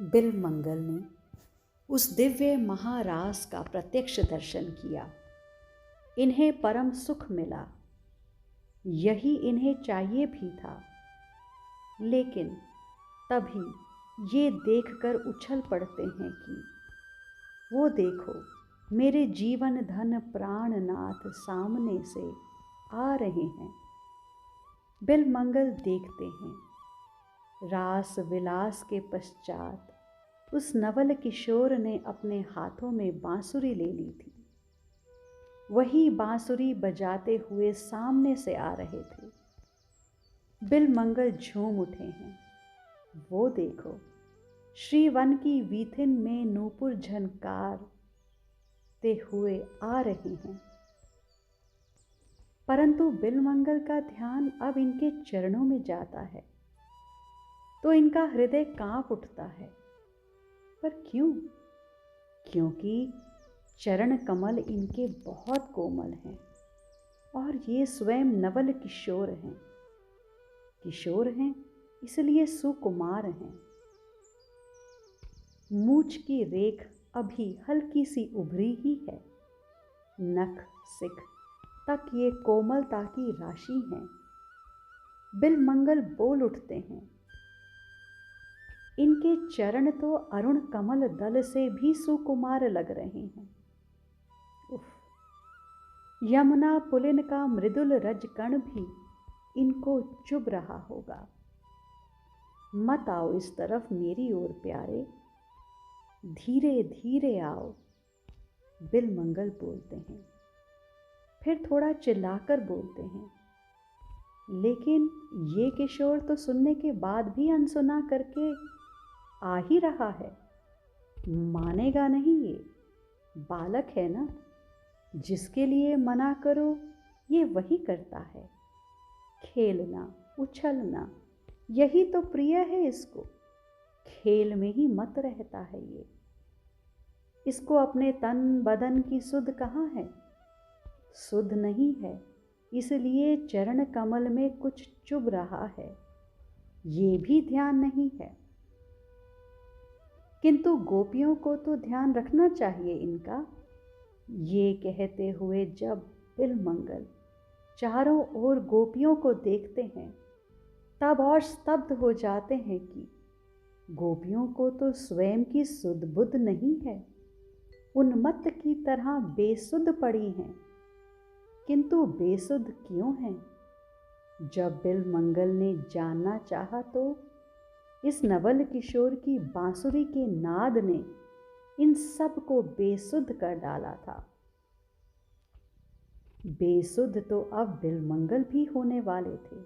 बिलमंगल ने उस दिव्य महारास का प्रत्यक्ष दर्शन किया। इन्हें परम सुख मिला, यही इन्हें चाहिए भी था। लेकिन तभी ये देखकर उछल पड़ते हैं कि वो देखो, मेरे जीवन धन प्राणनाथ सामने से आ रहे हैं। बिलमंगल देखते हैं, रास विलास के पश्चात उस नवल किशोर ने अपने हाथों में बांसुरी ले ली थी। वही बांसुरी बजाते हुए सामने से आ रहे थे। बिलमंगल झूम उठे हैं। वो देखो, श्रीवन की वीथिन में नूपुर झनकारते हुए आ रहे हैं। परंतु बिलमंगल का ध्यान अब इनके चरणों में जाता है तो इनका हृदय कांप उठता है। पर क्यों? क्योंकि चरण कमल इनके बहुत कोमल हैं और ये स्वयं नवल किशोर हैं। किशोर हैं इसलिए सुकुमार हैं। मूछ की रेख अभी हल्की सी उभरी ही है। नख सिख तक ये कोमलता की राशि हैं। बिलमंगल बोल उठते हैं, इनके चरण तो अरुण कमल दल से भी सुकुमार लग रहे हैं। उफ, यमुना पुलिन का मृदुल रजकण भी इनको चुभ रहा होगा। मत आओ इस तरफ मेरी ओर प्यारे, धीरे धीरे आओ। बिलमंगल बोलते हैं, फिर थोड़ा चिल्लाकर बोलते हैं। लेकिन ये किशोर तो सुनने के बाद भी अनसुना करके आ ही रहा है। मानेगा नहीं ये, बालक है ना। जिसके लिए मना करो ये वही करता है। खेलना उछलना यही तो प्रिय है इसको। खेल में ही मत रहता है ये। इसको अपने तन बदन की सुध कहाँ है? सुध नहीं है, इसलिए चरण कमल में कुछ चुभ रहा है, ये भी ध्यान नहीं है। किंतु गोपियों को तो ध्यान रखना चाहिए इनका। ये कहते हुए जब बिलमंगल चारों ओर गोपियों को देखते हैं तब और स्तब्ध हो जाते हैं कि गोपियों को तो स्वयं की सुध बुध नहीं है। उन्मत्त की तरह बेसुध पड़ी हैं। किंतु बेसुध क्यों हैं? जब बिलमंगल ने जानना चाहा तो इस नवल किशोर की बांसुरी के नाद ने इन सब को बेसुध कर डाला था। बेसुध तो अब बिलमंगल भी होने वाले थे,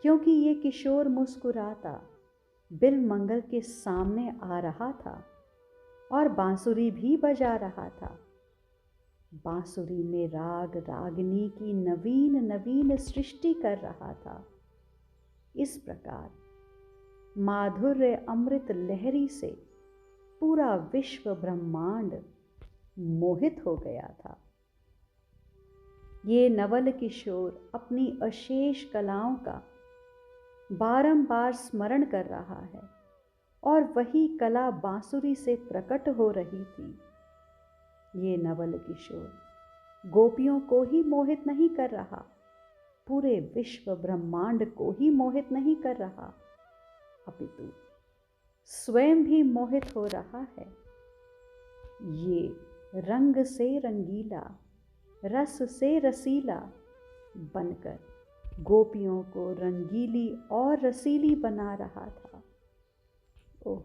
क्योंकि ये किशोर मुस्कुराता बिलमंगल के सामने आ रहा था और बांसुरी भी बजा रहा था। बांसुरी में राग रागिनी की नवीन नवीन सृष्टि कर रहा था। इस प्रकार माधुर्य अमृत लहरी से पूरा विश्व ब्रह्मांड मोहित हो गया था। ये नवल किशोर अपनी अशेष कलाओं का बारंबार स्मरण कर रहा है और वही कला बांसुरी से प्रकट हो रही थी। ये नवल किशोर गोपियों को ही मोहित नहीं कर रहा, पूरे विश्व ब्रह्मांड को ही मोहित नहीं कर रहा, अपितु स्वयं भी मोहित हो रहा है। ये रंग से रंगीला, रस से रसीला बनकर गोपियों को रंगीली और रसीली बना रहा था। ओह,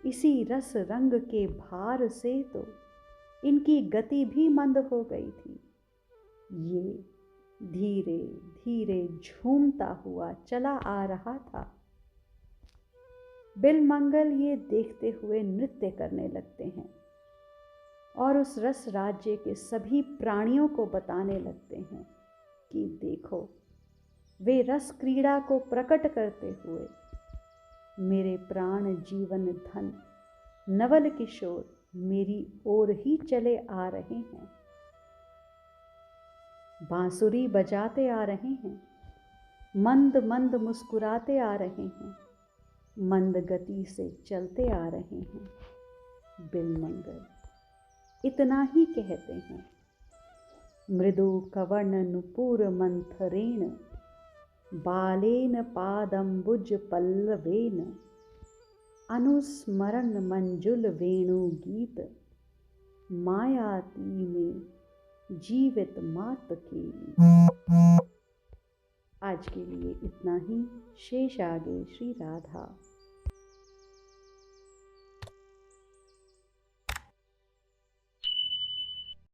इसी रस रंग के भार से तो इनकी गति भी मंद हो गई थी। ये धीरे धीरे झूमता हुआ चला आ रहा था। बिलमंगल ये देखते हुए नृत्य करने लगते हैं और उस रस राज्य के सभी प्राणियों को बताने लगते हैं कि देखो, वे रस क्रीड़ा को प्रकट करते हुए मेरे प्राण जीवन धन नवल किशोर मेरी ओर ही चले आ रहे हैं। बांसुरी बजाते आ रहे हैं, मंद मंद मुस्कुराते आ रहे हैं। मंद गति से चलते आ रहे हैं। बिलमंगल इतना ही कहते हैं। मृदु कवर्ण नुपुर मंथरेण बालेन पादम्बुज पल्लवेन अनुस्मरण मंजुल वेणु गीत मायाती में जीवित मात केली। आज के लिए इतना ही। शेष आगे श्री राधा।